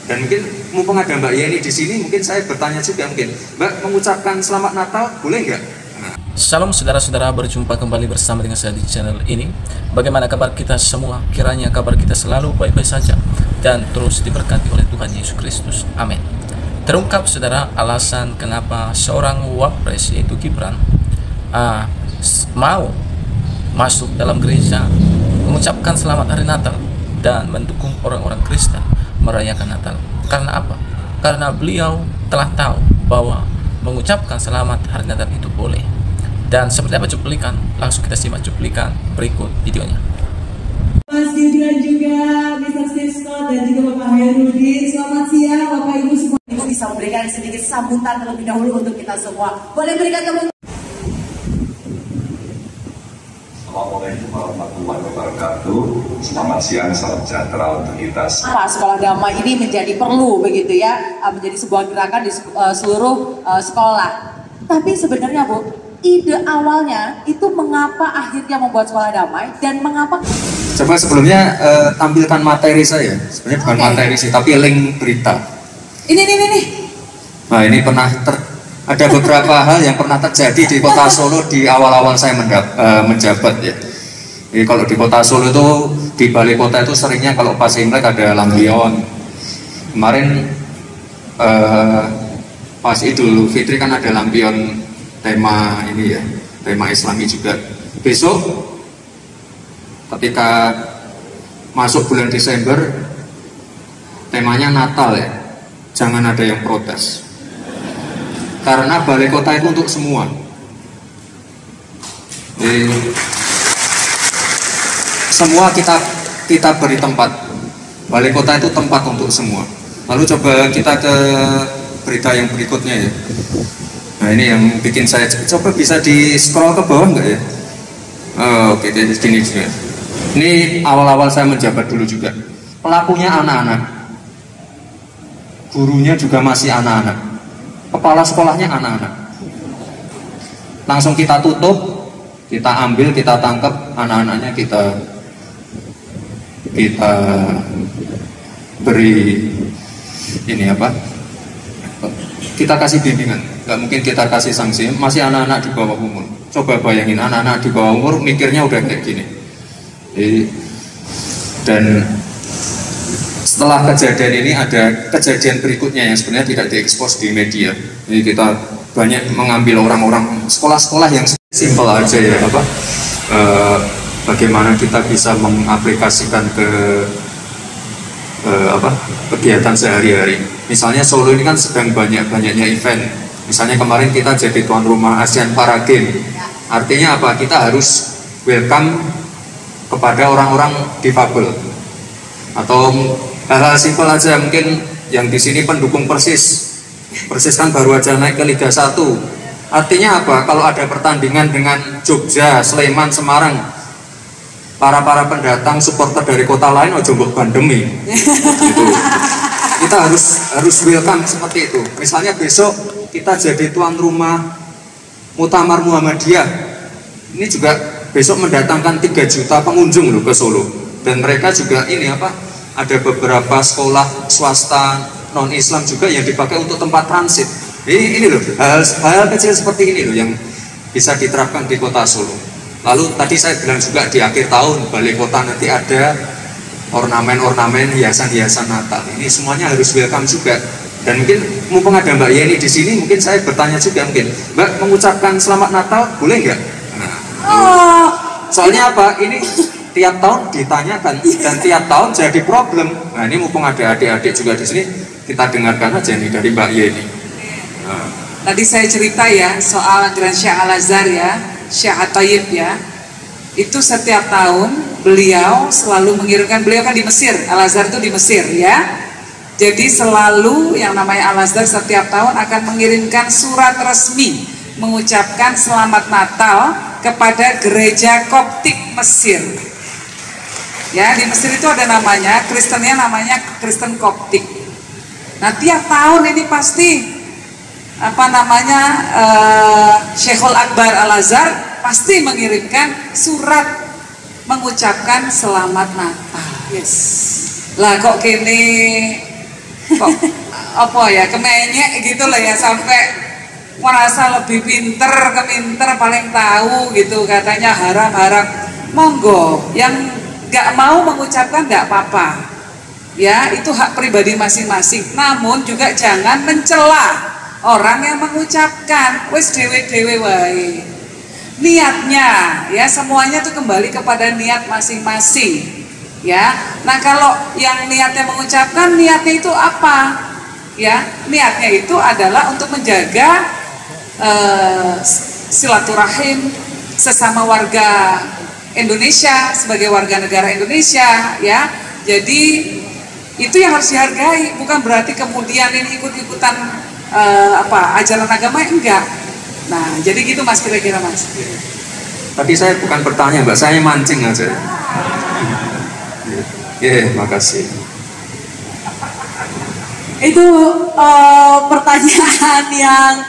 Dan mungkin mumpung ada Mbak Yeni di sini, mungkin saya bertanya juga, mungkin Mbak mengucapkan selamat Natal boleh nggak? Shalom saudara-saudara, berjumpa kembali bersama dengan saya di channel ini. Bagaimana kabar kita semua? Kiranya kabar kita selalu baik-baik saja dan terus diberkati oleh Tuhan Yesus Kristus. Amin. Terungkap saudara alasan kenapa seorang wapres yaitu Gibran mau masuk dalam gereja, mengucapkan selamat hari Natal dan mendukung orang-orang Kristen merayakan Natal. Karena apa? Karena beliau telah tahu bahwa mengucapkan selamat hari Natal itu boleh. Dan seperti apa cuplikan? Langsung kita simak cuplikan berikut videonya. Mas Gibran juga, Mr. Sisko dan juga Bapak Hairudin. Selamat siang Bapak Ibu semua. Ibu bisa memberikan sedikit sambutan terlebih dahulu untuk kita semua. Boleh berikan tepuk. Assalamualaikum warahmatullahi wabarakatuh. Selamat siang, salam sejahtera untuk kita. Sekolah damai ini menjadi perlu begitu ya, menjadi sebuah gerakan di seluruh sekolah. Tapi sebenarnya Bu, ide awalnya itu mengapa akhirnya membuat sekolah damai dan mengapa? Coba sebelumnya tampilkan materi saya. Sebenarnya bukan materi sih, tapi link berita. Ini. Nah ini pernah ada beberapa hal yang pernah terjadi di kota Solo di awal-awal saya menjabat ya. Jadi kalau di kota Solo itu, di balai kota itu seringnya kalau pas Imlek ada lampion. Kemarin pas Idul Fitri kan ada lampion tema ini ya, tema Islami juga. Besok ketika masuk bulan Desember temanya Natal ya, jangan ada yang protes. Karena balai kota itu untuk semua. Jadi, semua kita beri tempat. Balai kota itu tempat untuk semua. Lalu coba kita ke berita yang berikutnya ya. Nah ini yang bikin saya coba bisa di scroll ke bawah enggak ya? Oke, jadi gini juga. Ini awal-awal saya menjabat dulu juga. Pelakunya anak-anak, gurunya juga masih anak-anak. Kepala sekolahnya anak-anak. Langsung kita tutup, kita ambil, kita tangkap anak-anaknya, kita beri ini apa? Kita kasih bimbingan. Nggak mungkin kita kasih sanksi. Masih anak-anak di bawah umur. Coba bayangin anak-anak di bawah umur mikirnya udah kayak gini. Dan setelah kejadian ini ada kejadian berikutnya yang sebenarnya tidak diekspos di media. Jadi kita banyak mengambil orang-orang sekolah-sekolah yang simpel aja ya, bagaimana kita bisa mengaplikasikan ke kegiatan sehari-hari. Misalnya Solo ini kan sedang banyak-banyaknya event. Misalnya kemarin kita jadi tuan rumah Asian Para Games. Artinya apa? Kita harus welcome kepada orang-orang difabel. Atau hal-hal simpel aja, mungkin yang di sini pendukung Persis kan baru aja naik ke Liga 1. Artinya apa? Kalau ada pertandingan dengan Jogja, Sleman, Semarang, para pendatang supporter dari kota lain ojo mbok bandemi. Gitu. Kita harus welcome seperti itu. Misalnya besok kita jadi tuan rumah Muktamar Muhammadiyah. Ini juga besok mendatangkan 3 juta pengunjung loh ke Solo. Dan mereka juga ini ada beberapa sekolah swasta non-Islam juga yang dipakai untuk tempat transit. Ini loh, hal kecil seperti ini loh yang bisa diterapkan di kota Solo. Lalu tadi saya bilang juga di akhir tahun balai kota nanti ada ornamen-ornamen, hiasan-hiasan Natal. Ini semuanya harus welcome juga. Dan mungkin mumpung ada Mbak Yeni di sini, mungkin saya bertanya juga mungkin, Mbak mengucapkan selamat Natal boleh nggak? Nah, soalnya apa? Ini tiap tahun ditanyakan dan tiap tahun jadi problem. Nah ini mumpung ada adik-adik juga di sini, kita dengarkan aja nih dari Mbak Yeni. Nah. Tadi saya cerita ya soal ajaran Syekh Al-Azhar ya, Syekh At-Tayyib ya. Itu setiap tahun beliau selalu mengirimkan, beliau kan di Mesir, Al-Azhar itu di Mesir ya. Jadi selalu yang namanya Al-Azhar setiap tahun akan mengirimkan surat resmi mengucapkan selamat Natal kepada gereja Koptik Mesir. Ya, di Mesir itu ada namanya, Kristennya namanya Kristen Koptik. Nah, tiap tahun ini pasti Syekhul Akbar Al-Azhar pasti mengirimkan surat mengucapkan selamat Natal. Yes. Lah kok kene kok apa ya kemenyek gitu loh ya, sampai merasa lebih pinter, paling tahu gitu, katanya haram. Monggo, yang nggak mau mengucapkan nggak apa-apa, ya itu hak pribadi masing-masing. Namun juga jangan mencela orang yang mengucapkan, wes dewe wae. Niatnya, ya semuanya tuh kembali kepada niat masing-masing. Ya, nah kalau yang niatnya mengucapkan, niatnya itu apa? Ya, niatnya itu adalah untuk menjaga silaturahim sesama warga Indonesia, sebagai warga negara Indonesia, ya. Jadi itu yang harus dihargai, bukan berarti kemudian ini ikut-ikutan ajaran agama, enggak. Nah, jadi gitu Mas, kira-kira Mas. Tadi saya bukan bertanya Mbak, saya mancing aja. Makasih. Itu pertanyaan yang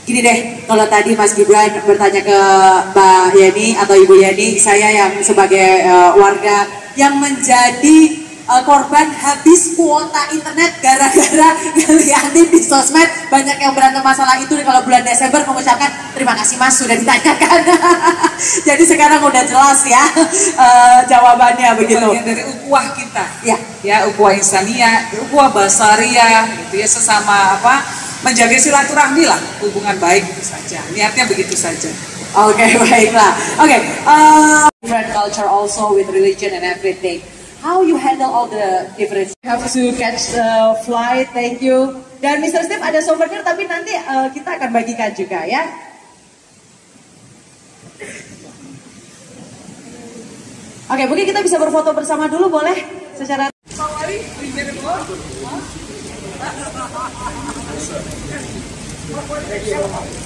gini deh, kalau tadi Mas Gibran bertanya ke Mbak Yeni atau Ibu Yeni, saya yang sebagai warga yang menjadi korban habis kuota internet gara-gara ngeliatin di sosmed banyak yang berantem masalah itu. Kalau bulan Desember mengucapkan terima kasih Mas sudah ditanyakan. Jadi sekarang udah jelas ya jawabannya begitu. Bagian dari ukhuwah kita, ya ukhuwah insaniyah, ukhuwah basariyah, gitu ya, sesama menjaga silaturahmi lah, hubungan baik itu saja. Niatnya begitu saja. Oke, baiklah. Oke, different culture also with religion and everything. How you handle all the different? Have to catch the flight. Thank you. Dan Mr. Steve ada souvenir, tapi nanti kita akan bagikan juga ya. Oke, mungkin kita bisa berfoto bersama dulu, boleh? Secara.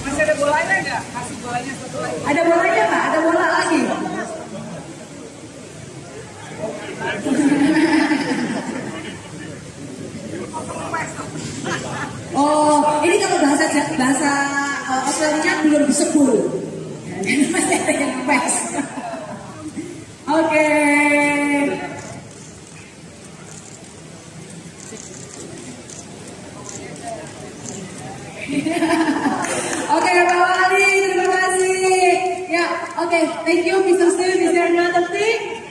Masih ada bolanya nggak? Kasih bolanya satu lagi. Ada bolanya nggak? Ada bola lagi. Oh, ini kalau bahasa Australia belum disebut. Masih ada yang pes. Oke. Oke, Pak Wali, terima kasih. Ya, oke, thank you, Mr. Steve. Is there another thing?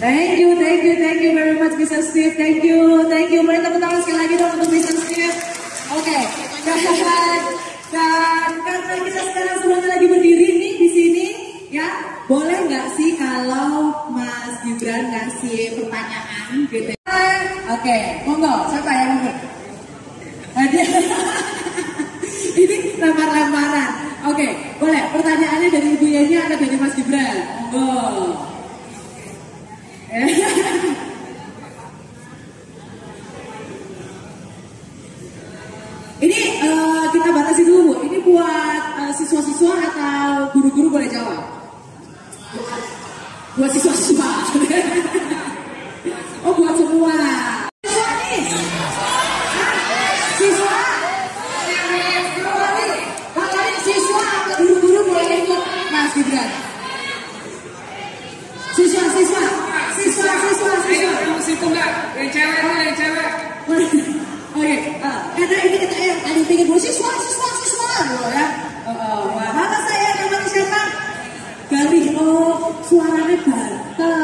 Thank you very much, Mr. Steve. Thank you. Beri tepuk tangan sekali lagi dong untuk Mr. Steve. Oke, dan karena kita sekarang semuanya lagi berdiri nih di sini, ya, boleh nggak sih kalau Mas Gibran ngasih pertanyaan gitu? Oke, monggo, siapa yang monggo? Hadiah. Ini lempar-lemparan. Oke, boleh. Pertanyaannya dari Ibu Yeni atau dari Mas Gibran? Monggo. Ini kita batasi dulu, Bu. Ini buat siswa-siswa atau guru-guru boleh jawab? Buat siswa-siswa. Oh, buat semua. Siswa nih. Siswa. Siswa atau guru-guru boleh ikut Mas Gibran? Siswa. Situ enggak, yang cewek. Oke, karena ini kita yang paling tinggi dulu siswa loh ya. Nama saya namanya siapa? Galih. Oh, suaranya banter.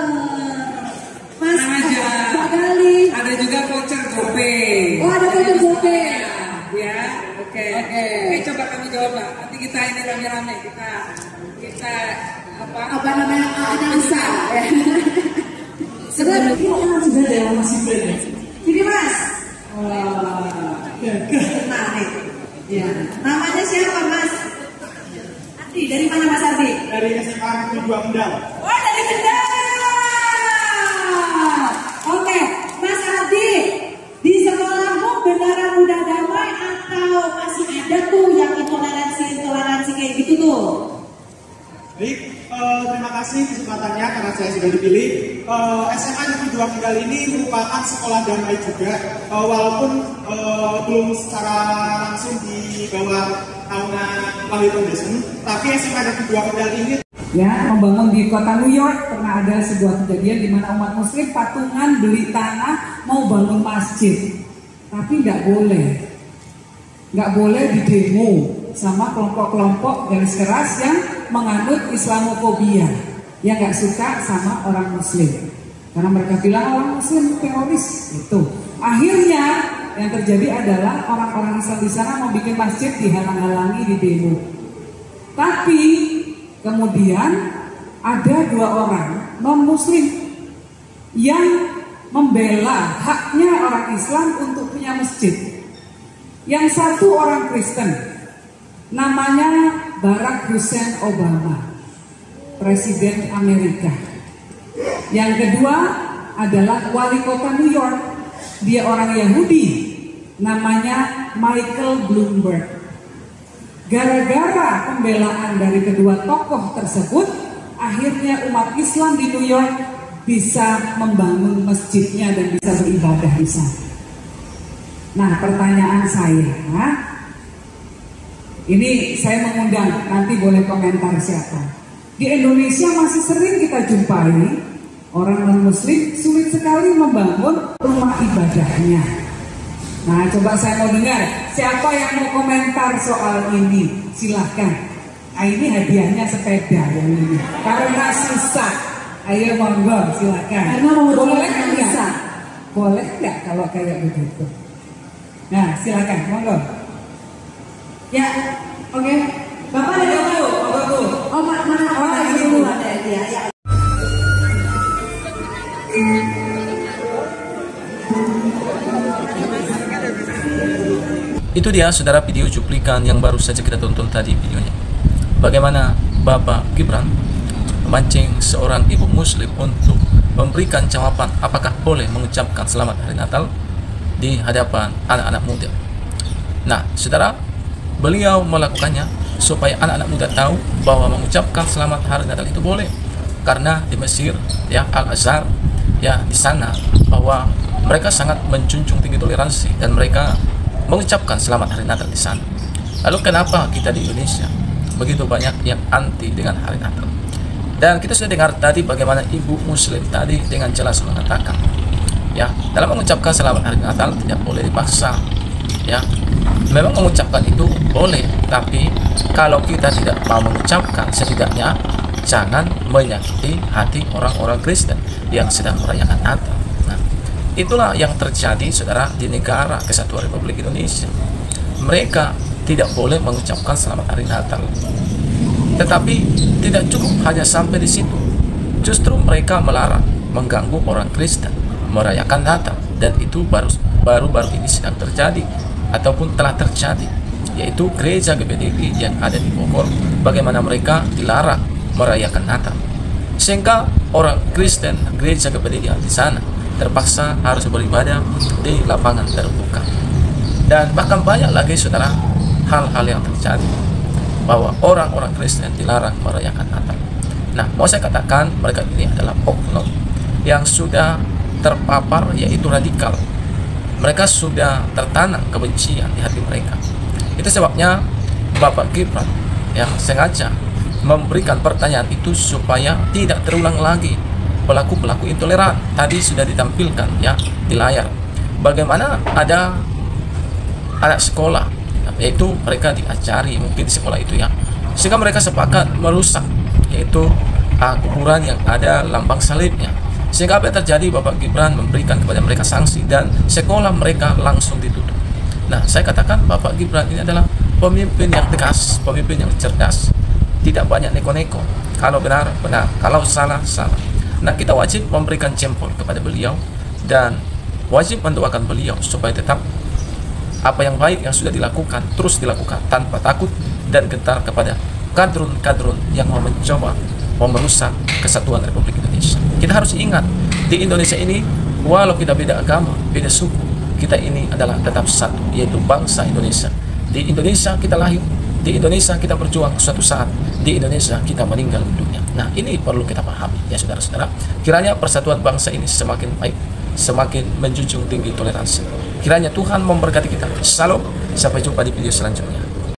Mas Pak Galih. Ada juga voucher GoPay. Oh, ada voucher GoPay. Ya, oke. Coba kamu jawab lah. Nanti kita ini rame-rame kita apa namanya analisa. Sebenarnya sudah ada Mas Gibran. Sini Mas. Menarik. Ya. Namanya siapa Mas? Ardi. Dari mana Mas Ardi? Dari SMA Negeri 2 Kendal. Oh, dari Kendal. Oke, Mas Ardi, di sekolahmu beneran udah damai atau masih ada tuh yang intoleransi kayak gitu tuh? Baik, terima kasih kesempatannya karena saya sudah dipilih. SMA Negeri 2 Kendal ini merupakan sekolah damai juga, walaupun belum secara langsung di bawah naungan Lahir Foundation, tapi SMA Negeri 2 Kendal ini ya, membangun di kota New York. Pernah ada sebuah kejadian di mana umat muslim patungan beli tanah mau bangun masjid, tapi nggak boleh di demo sama kelompok-kelompok garis keras yang menganut Islamofobia, yang nggak suka sama orang muslim karena mereka bilang orang muslim teroris. Itu akhirnya yang terjadi adalah orang-orang Islam di sana mau bikin masjid dihalang-halangi di demo. Tapi kemudian ada 2 orang non-muslim yang membela haknya orang Islam untuk punya masjid. Yang satu orang Kristen, namanya Barack Hussein Obama, Presiden Amerika. Yang kedua adalah wali kota New York, dia orang Yahudi, namanya Michael Bloomberg. Gara-gara pembelaan dari kedua tokoh tersebut, akhirnya umat Islam di New York bisa membangun masjidnya dan bisa beribadah di sana. Nah, pertanyaan saya, ini saya mengundang, nanti boleh komentar siapa. Di Indonesia masih sering kita jumpai orang non-muslim sulit sekali membangun rumah ibadahnya. Nah, coba saya mau dengar siapa yang mau komentar soal ini, silahkan. Nah, ini hadiahnya sepeda yang ini, karena susah. Ayo monggo, silahkan. Boleh nggak? Boleh nggak kalau kayak begitu? Nah, silakan, monggo. Ya, oke. Bapak ada dulu. Oh, mana orang ini dulu ada dia. Ya. Itu dia saudara video cuplikan yang baru saja kita tonton tadi videonya. Bagaimana Bapak Gibran memancing seorang ibu muslim untuk memberikan jawaban apakah boleh mengucapkan selamat hari Natal di hadapan anak-anak muda. Nah, saudara, beliau melakukannya supaya anak-anak muda tahu bahwa mengucapkan selamat hari Natal itu boleh. Karena di Mesir, ya, Al-Azhar, ya, di sana bahwa mereka sangat menjunjung tinggi toleransi dan mereka mengucapkan selamat hari Natal di sana. Lalu kenapa kita di Indonesia begitu banyak yang anti dengan hari Natal? Dan kita sudah dengar tadi bagaimana ibu muslim tadi dengan jelas mengatakan, ya, dalam mengucapkan selamat hari Natal tidak boleh dipaksa. Ya, memang mengucapkan itu boleh, tapi kalau kita tidak mau mengucapkan, setidaknya jangan menyakiti hati orang-orang Kristen yang sedang merayakan Natal. Nah, itulah yang terjadi, saudara, di negara Kesatuan Republik Indonesia. Mereka tidak boleh mengucapkan selamat hari Natal. Tetapi tidak cukup hanya sampai di situ. Justru mereka melarang mengganggu orang Kristen merayakan Natal, dan itu baru-baru ini sedang terjadi ataupun telah terjadi, yaitu gereja GBDI yang ada di Bogor, bagaimana mereka dilarang merayakan Natal, sehingga orang Kristen gereja GBDI di sana terpaksa harus beribadah di lapangan terbuka. Dan bahkan banyak lagi, saudara, hal-hal yang terjadi bahwa orang-orang Kristen dilarang merayakan Natal. Nah, mau saya katakan mereka ini adalah oknum yang sudah terpapar, yaitu radikal. Mereka sudah tertanam kebencian di hati mereka. Itu sebabnya Bapak Gibran yang sengaja memberikan pertanyaan itu supaya tidak terulang lagi pelaku-pelaku intoleran. Tadi sudah ditampilkan, ya, di layar bagaimana ada anak sekolah, yaitu mereka diajari mungkin di sekolah itu, ya, sehingga mereka sepakat merusak, yaitu kuburan yang ada lambang salibnya. Sehingga apa yang terjadi, Bapak Gibran memberikan kepada mereka sanksi dan sekolah mereka langsung ditutup. Nah, saya katakan Bapak Gibran ini adalah pemimpin yang tegas, pemimpin yang cerdas, tidak banyak neko-neko. Kalau benar, benar, kalau salah, salah. Nah, kita wajib memberikan jempol kepada beliau dan wajib mendoakan beliau supaya tetap apa yang baik yang sudah dilakukan terus dilakukan tanpa takut dan gentar kepada kadrun-kadrun yang mau mencoba merusak kesatuan Republik Indonesia. Kita harus ingat, di Indonesia ini walau kita beda agama, beda suku, kita ini adalah tetap satu, yaitu bangsa Indonesia. Di Indonesia kita lahir, di Indonesia kita berjuang suatu saat, di Indonesia kita meninggal dunia. Nah, ini perlu kita pahami ya saudara-saudara. Kiranya persatuan bangsa ini semakin baik, semakin menjunjung tinggi toleransi. Kiranya Tuhan memberkati kita. Shalom, sampai jumpa di video selanjutnya.